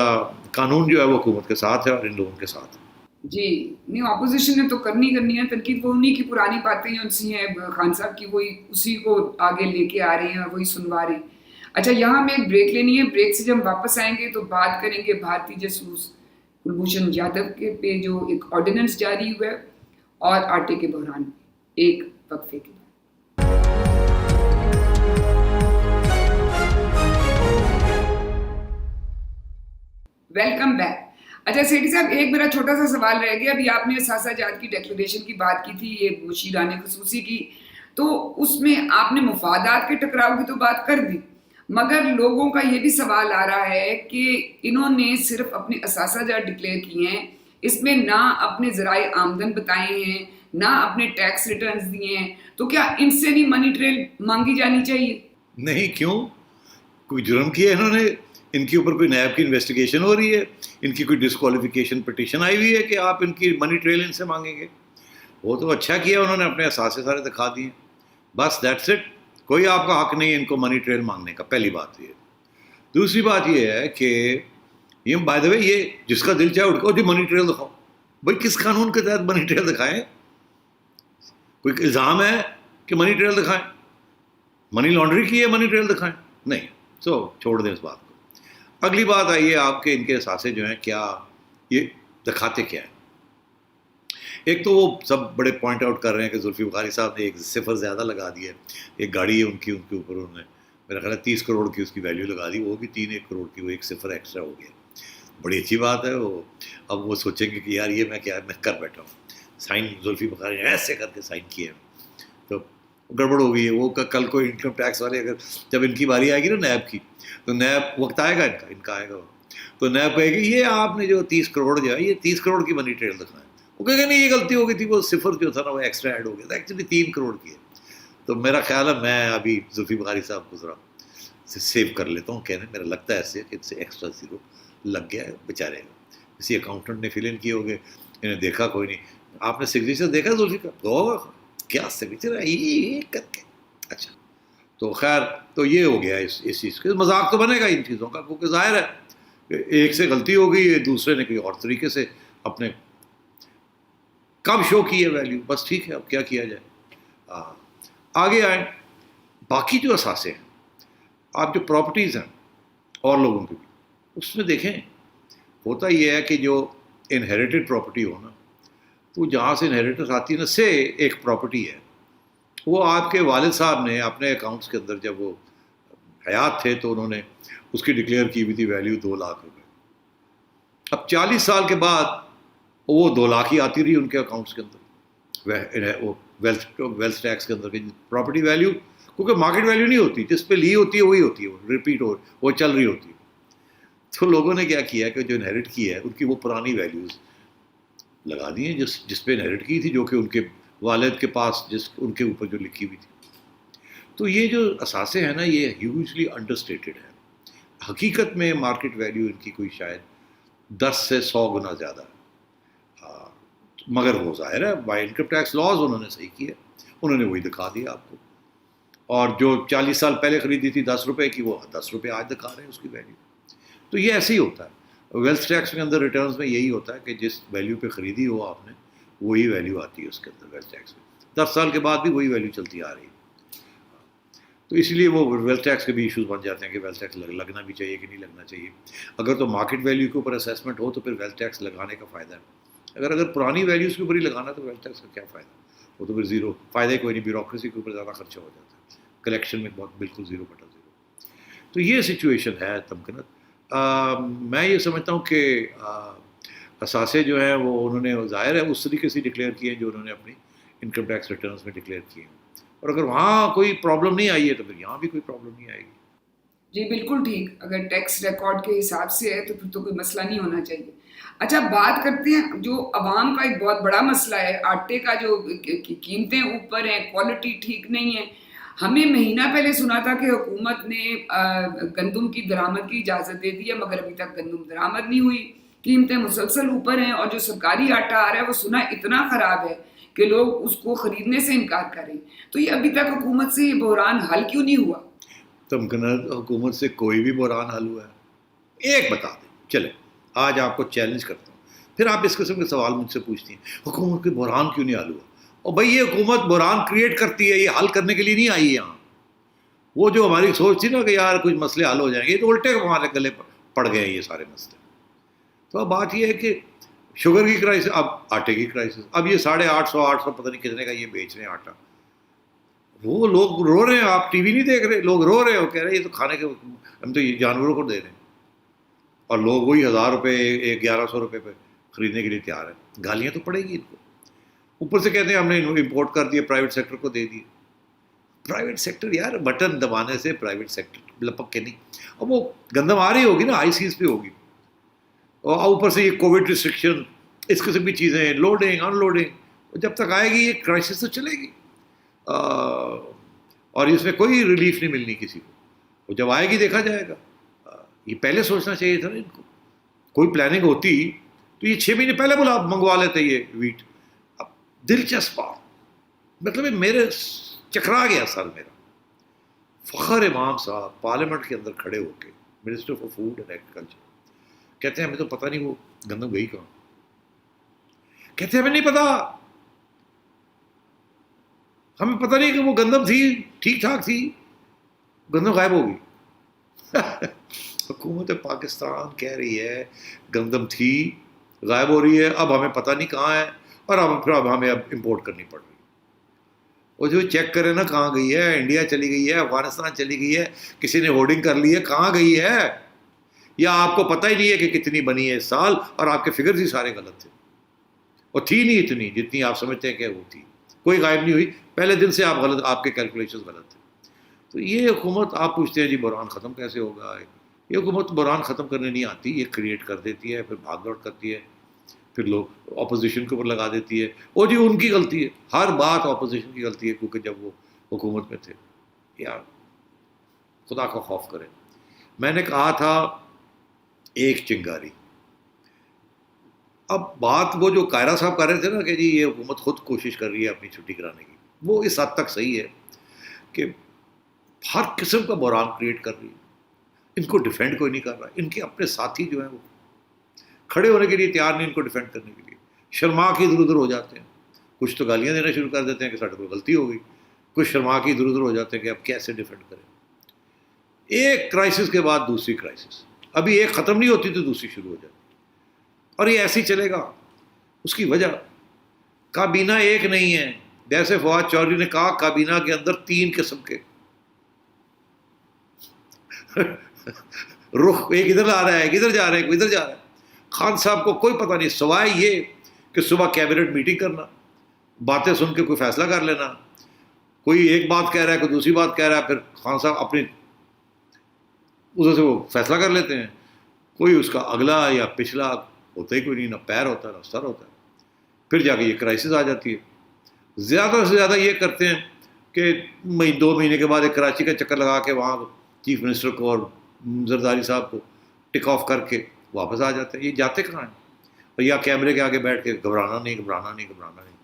قانون جو ہے وہ حکومت کے ساتھ ہے اور ان لوگوں کے ساتھ ہے. جی نہیں اپوزیشن نے تو کرنی ہے تنقید، وہ انہی کی پرانی باتیں جو سی ہیں خان صاحب کی، وہی اسی کو آگے لے کے آ رہے ہیں، وہی سنوا رہے ہیں. اچھا یہاں ہمیں ایک بریک لینی ہے، بریک سے جب ہم واپس آئیں گے تو بات کریں گے بھارتی جاسوس کلبھوشن جادو کے پہ جو ایک آرڈیننس جاری ہوا ہے اور آٹے کے بحران پہ، ایک وقفے کے بعد. Welcome back. اچھا سیٹھی صاحب ایک میرا چھوٹا سا سوال رہ گیا. ابھی آپ نے اثاثہ جات کی ڈیکلریشن کی بات کی تھی، یہ مشیران خصوصی کی، تو اس میں آپ نے مفادات کے ٹکراؤ کی تو بات کر دی، مگر لوگوں کا یہ بھی سوال آ رہا ہے کہ انہوں نے صرف اپنے اثاثہ جات ڈکلیئر کیے ہیں، اس میں نہ اپنے ذرائع آمدن بتائے ہیں، نہ اپنے ٹیکس ریٹرنز دیے ہیں، تو کیا ان سے نہیں منی ٹریل مانگی جانی چاہیے؟ نہیں، کیوں؟ کوئی جرم کیا انہوں نے؟ ان کے اوپر کوئی نیب کی انویسٹیگیشن ہو رہی ہے؟ ان کی کوئی ڈسکوالیفیکیشن پٹیشن آئی ہوئی ہے کہ آپ ان کی منی ٹریل ان سے مانگیں گے؟ وہ تو اچھا کیا انہوں نے، اپنے اثاثے سارے دکھا دیے، بس دیٹس اٹ. کوئی آپ کا حق نہیں ہے ان کو منی ٹریل مانگنے کا، پہلی بات یہ. دوسری بات یہ ہے کہ یہ بائی دا وے، یہ جس کا دل چاہے اٹھ کے منی ٹریل دکھاؤ. بھائی کس قانون کے تحت منی ٹریل دکھائیں؟ کوئی الزام ہے کہ منی ٹریل دکھائیں؟ منی لانڈری کی ہے منی ٹریل دکھائیں؟ نہیں. سو چھوڑ دیں اس بات کو. اگلی بات آئیے آپ کے ان کے اثاثے جو ہیں کیا یہ دکھاتے کیا ہیں؟ ایک تو وہ سب بڑے پوائنٹ آؤٹ کر رہے ہیں کہ زلفی بخاری صاحب نے ایک صفر زیادہ لگا دیا ہے. ایک گاڑی ہے ان کے اوپر انہوں نے میرا خیال ہے 30 کروڑ کی اس کی ویلیو لگا دی، وہ بھی 3 کروڑ کی، وہ ایک صفر ایکسٹرا ہو گیا. بڑی اچھی بات ہے. وہ اب وہ سوچیں گے کہ یار یہ میں کیا میں کر بیٹھا ہوں. سائن زلفی بخاری نے ایسے کر کے سائن کیے ہیں تو گڑبڑ ہو گئی ہے. وہ کل کو انکم ٹیکس والے اگر جب ان کی باری آئے گی نا نیب کی، تو نیب وقت آئے گا ان کا آئے گا، تو نیب کہے گی یہ آپ نے جو 30 کروڑ جو ہے یہ 30 کروڑ کی منی ٹریل دکھائیں. وہ کہے گا نہیں یہ غلطی ہو گئی تھی، وہ صفر جو تھا نا وہ ایکسٹرا ایڈ ہو گیا تھا، ایکچولی 3 کروڑ کی ہے. تو میرا خیال ہے میں ابھی زلفی بخاری صاحب کو ذرا سیو کر لیتا ہوں، کہنے میرا لگتا ہے ایسے کہ ان سے ایکسٹرا زیرو لگ گیا ہے بیچارے گا. کسی اکاؤنٹنٹ نے فل ان کیے ہوگے، انہیں دیکھا کوئی نہیں. آپ نے سگنیچر دیکھا زلفی کا؟ کیا سگنیچر ہے یہ کر کے. اچھا تو خیر، تو یہ ہو گیا اس چیز کے. مذاق تو بنے گا ان چیزوں کا، کیونکہ ظاہر ہے کہ ایک سے غلطی ہو گئی، دوسرے نے کوئی اور طریقے سے اپنے کم شو کی ہے ویلیو. بس ٹھیک ہے، اب کیا کیا جائے. آگے آئیں. باقی جو اثاثے ہیں، آپ جو پراپرٹیز ہیں اور لوگوں کی بھی، اس میں دیکھیں ہوتا یہ ہے کہ جو انہیریٹڈ پراپرٹی ہو نا، تو جہاں سے انہیریٹنس آتی ہے نا، سے ایک پراپرٹی ہے، وہ آپ کے والد صاحب نے اپنے اکاؤنٹس کے اندر جب وہ حیات تھے تو انہوں نے اس کی ڈکلیئر کی ہوئی تھی ویلیو 2 لاکھ روپے. اب 40 سال کے بعد وہ 2 لاکھ ہی آتی رہی ان کے اکاؤنٹس کے اندر، وہ ویلتھ ٹیکس کے اندر کی پراپرٹی ویلیو، کیونکہ مارکیٹ ویلیو نہیں ہوتی، جس پہ لی ہوتی ہے وہی ہوتی ہے، وہ ریپیٹ وہ چل رہی ہوتی ہے. تو لوگوں نے کیا کیا کہ جو انہیریٹ کی ہے ان کی وہ پرانی ویلیوز لگا دی ہیں جس پہ انہیریٹ کی تھی، جو کہ ان کے والد کے پاس ان کے اوپر جو لکھی ہوئی تھی. تو یہ جو اثاثے ہیں نا، یہ ہیوجلی انڈر اسٹیٹڈ ہے. حقیقت میں مارکیٹ ویلیو ان کی کوئی شاید 10 سے 100 گنا زیادہ ہے. مگر وہ ظاہر ہے بائی انکم ٹیکس لاز انہوں نے صحیح کیا، انہوں نے وہی دکھا دیا آپ کو. اور جو 40 سال پہلے خریدی تھی 10 روپے کی، وہ 10 روپے آج دکھا رہے ہیں اس کی ویلیو. تو یہ ایسے ہی ہوتا ہے. ویلتھ ٹیکس کے اندر ریٹرنز میں یہی ہوتا ہے کہ جس ویلیو پہ خریدی ہو آپ نے، وہی ویلیو آتی ہے اس کے اندر ویلتھ ٹیکس میں. 10 سال کے بعد بھی وہی ویلیو چلتی آ رہی ہے. تو اس لیے وہ ویلتھ ٹیکس کے بھی ایشوز بن جاتے ہیں کہ ویلتھ ٹیکس لگنا بھی چاہیے کہ نہیں لگنا چاہیے. اگر تو مارکیٹ ویلیو کے اوپر اسیسمنٹ ہو تو پھر ویلتھ ٹیکس لگانے کا فائدہ ہے. اگر پرانی ویلیوز کے اوپر ہی لگانا تو ویلتھ ٹیکس کا کیا فائدہ؟ وہ تو پھر زیرو، فائدہ ہی کوئی نہیں. بیوروکریسی کے اوپر زیادہ خرچہ ہو جاتا ہے، کلیکشن میں بہت بالکل 0/0. تو یہ سچویشن ہے تمکنت. میں یہ سمجھتا ہوں کہ اثاثے جو ہیں وہ انہوں نے ظاہر ہے اس طریقے سے ڈکلیئر کیے ہیں جو انہوں نے اپنی انکم ٹیکس ریٹرنز میں ڈکلیئر کیے ہیں. اور اگر وہاں کوئی پرابلم نہیں آئی ہے تو پھر یہاں بھی کوئی پرابلم نہیں آئے گی. جی بالکل ٹھیک. اگر ٹیکس ریکارڈ کے حساب سے ہے تو پھر تو کوئی مسئلہ نہیں ہونا چاہیے. اچھا بات کرتے ہیں جو عوام کا ایک بہت بڑا مسئلہ ہے، آٹے کا جو قیمتیں اوپر ہیں، کوالٹی ٹھیک نہیں ہے. ہم نے مہینہ پہلے سنا تھا کہ حکومت نے گندم کی درآمد کی اجازت دے دی ہے، مگر ابھی تک گندم درآمد نہیں ہوئی. قیمتیں مسلسل اوپر ہیں، اور جو سرکاری آٹا آ رہا ہے وہ سنا اتنا خراب ہے کہ لوگ اس کو خریدنے سے انکار کریں. تو یہ ابھی تک حکومت سے یہ بحران حل کیوں نہیں ہوا؟ تمکنت حکومت سے کوئی بھی بحران حل ہوا ہے؟ ایک بتا دیں. چلے آج آپ کو چیلنج کرتا ہوں، پھر آپ اس قسم کے سوال مجھ سے پوچھتی ہیں حکومت کے بحران کیوں نہیں حل ہوا. اور بھائی یہ حکومت بحران کریٹ کرتی ہے, یہ حل کرنے کے لیے نہیں آئی یہاں. وہ جو ہماری سوچ تھی نا کہ یار کچھ مسئلے حل ہو جائیں گے, یہ تو الٹے ہمارے گلے پڑ گئے ہیں یہ سارے مسئلے. تو اب بات یہ ہے کہ شوگر کی کرائسس, اب آٹے کی کرائسس, اب یہ 850 پتہ نہیں کتنے کا یہ بیچ رہے ہیں آٹا. وہ لوگ رو رہے ہیں, آپ ٹی وی نہیں دیکھ رہے, لوگ رو رہے ہیں, وہ کہہ رہے ہیں یہ تو کھانے کے, ہم تو یہ جانوروں کو دے رہے ہیں. اور لوگ وہی 1000 روپے 1100 روپے پہ خریدنے کے لیے تیار ہیں. گالیاں تو پڑے گی ان کو. اوپر سے کہتے ہیں ہم نے امپورٹ کر دیے, پرائیویٹ سیکٹر کو دے دیے. پرائیویٹ سیکٹر یار بٹن دبانے سے پرائیویٹ سیکٹر لپک کے نہیں. اب وہ گندم آ رہی ہوگی نا, ہائی سیز پہ ہوگی, اور اوپر سے یہ کووڈ ریسٹرکشن, اس قسم کی چیزیں, لوڈنگ ان لوڈنگ, جب تک آئے گی یہ کرائسس تو چلے گی, اور اس میں کوئی ریلیف نہیں ملنی کسی کو. وہ جب آئے گی دیکھا جائے گا. یہ پہلے سوچنا چاہیے تھا نا ان کو. کوئی پلاننگ ہوتی تو یہ 6 مہینے پہلے منگوا لیتے یہ ویٹ. اب دلچسپ بات, مطلب میرے چکرا گیا سر میرا. فخر امام صاحب پارلیمنٹ کے اندر کھڑے ہو کے, minister for food and agriculture, کہتے ہیں ہمیں تو پتہ نہیں وہ گندم گئی کہاں. کہتے ہیں ہمیں نہیں پتا, ہمیں پتہ نہیں کہ وہ گندم تھی, ٹھیک ٹھاک تھی, گندم غائب ہو گئی. حکومت پاکستان کہہ رہی ہے گندم تھی, غائب ہو رہی ہے, اب ہمیں پتہ نہیں کہاں ہے, اور اب ہمیں امپورٹ کرنی پڑ رہی ہے. وہ جو چیک کرے نا کہاں گئی ہے, انڈیا چلی گئی ہے, افغانستان چلی گئی ہے, کسی نے ہورڈنگ کر لی ہے, کہاں گئی ہے, یا آپ کو پتہ ہی نہیں ہے کہ کتنی بنی ہے اس سال, اور آپ کے فگرز ہی سارے غلط تھے, اور تھی نہیں اتنی جتنی آپ سمجھتے ہیں کہ وہ تھی. کوئی غائب نہیں ہوئی, پہلے دن سے آپ غلط, آپ کے کیلکولیشنز غلط تھے. تو یہ حکومت, آپ پوچھتے ہیں جی بحران ختم کیسے ہوگا, یہ حکومت بحران ختم کرنے نہیں آتی, یہ کریٹ کر دیتی ہے, پھر بھاگ دوڑ کرتی ہے, پھر لوگ اپوزیشن کے اوپر لگا دیتی ہے, وہ جی ان کی غلطی ہے, ہر بات اپوزیشن کی غلطی ہے, کیونکہ جب وہ حکومت میں تھے. یار خدا کا خوف کریں. میں نے کہا تھا ایک چنگاری. اب بات وہ جو قائرہ صاحب کر رہے تھے نا کہ جی یہ حکومت خود کوشش کر رہی ہے اپنی چھٹی کرانے کی, وہ اس حد تک صحیح ہے کہ ہر قسم کا بحران کریٹ کر رہی ہے. ان کو ڈیفینڈ کوئی نہیں کر رہا. ان کے اپنے ساتھی جو ہیں وہ کھڑے ہونے کے لیے تیار نہیں ان کو ڈیفینڈ کرنے کے لیے. شرما کے ادھر ادھر ہو جاتے ہیں. کچھ تو گالیاں دینا شروع کر دیتے ہیں کہ ساڈے کو غلطی ہو گئی, کچھ شرما کے ادھر ادھر ہو جاتے ہیں کہ اب کیسے ڈیفینڈ کریں. ایک کرائسس کے بعد دوسری کرائسس, ابھی ایک ختم نہیں ہوتی تو دوسری شروع ہو جاتی, اور یہ ایسے ہی چلے گا. اس کی وجہ کابینہ ایک نہیں ہے. جیسے فواد چودھری نے کہا کابینہ کے اندر 3 قسم کے رخ, ایک ادھر آ رہا ہے, ایک ادھر جا رہا ہے, ایک ادھر جا رہا ہے. خان صاحب کو کوئی پتہ نہیں سوائے یہ کہ صبح کیبنٹ میٹنگ کرنا, باتیں سن کے کوئی فیصلہ کر لینا. کوئی ایک بات کہہ رہا ہے, کوئی دوسری بات کہہ رہا ہے, پھر خان صاحب اپنی ادھر سے وہ فیصلہ کر لیتے ہیں. کوئی اس کا اگلا یا پچھلا ہوتا ہی کوئی نہیں, نہ پیر ہوتا ہے نہ سر ہوتا ہے. پھر جا کے یہ کرائسس آ جاتی ہے. زیادہ سے زیادہ یہ کرتے ہیں کہ 2 مہینے کے بعد ایک کراچی کا چکر لگا کے وہاں چیف منسٹر کو اور زرداری صاحب کو ٹک آف کر کے واپس آ جاتے ہیں. یہ جاتے کہاں ہیں؟ اور یا کیمرے کے آگے بیٹھ کے گھبرانا نہیں, گھبرانا نہیں, گھبرانا نہیں.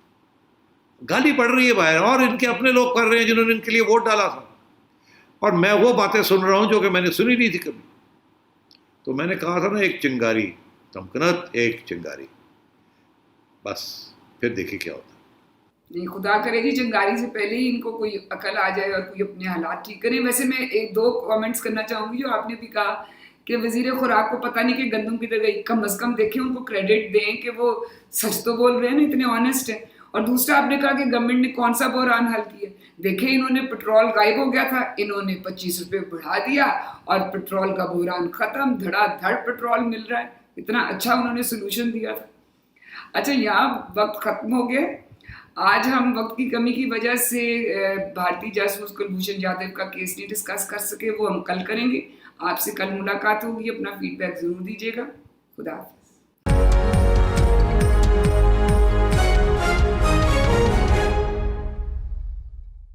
گالی پڑ رہی ہے باہر, اور ان کے اپنے لوگ کر رہے ہیں جنہوں نے ان کے لیے ووٹ ڈالا تھا. اور میں وہ باتیں سن رہا ہوں جو کہ میں نے سنی نہیں تھی کبھی. تو میں نے کہا تھا نا ایک چنگاری تمکنت, ایک چنگاری, بس پھر دیکھیں کیا ہوتا ہے. نہیں خدا کرے جی چنگاری سے پہلے ہی ان کو کوئی عقل آ جائے اور کوئی اپنے حالات ٹھیک کرے. ویسے میں 1-2 کامنٹس کرنا چاہوں گی. جو آپ نے بھی کہا کہ وزیر خوراک کو پتہ نہیں کہ گندم کدھر گئی, کم از کم دیکھیں ان کو کریڈٹ دیں کہ وہ سچ تو بول رہے ہیں نا, اتنے آنیسٹ ہیں. اور دوسرا آپ نے کہا کہ گورنمنٹ نے کون سا بحران حل کیا. دیکھیں انہوں نے پیٹرول غائب ہو گیا تھا, انہوں نے 25 روپے بڑھا دیا اور پیٹرول کا بحران ختم, دھڑا دھڑ پیٹرول مل رہا ہے. اتنا اچھا انہوں نے سلوشن دیا تھا. اچھا یہاں وقت ختم ہو گیا. آج ہم وقت کی کمی کی وجہ سے بھارتی جاسوس کلبھوشن جادو کا کیس نہیں ڈسکس کر سکے, وہ ہم کل کریں گے. آپ سے کل ملاقات ہوگی. اپنا فیڈ بیک ضرور دیجیے گا. خدا حافظ.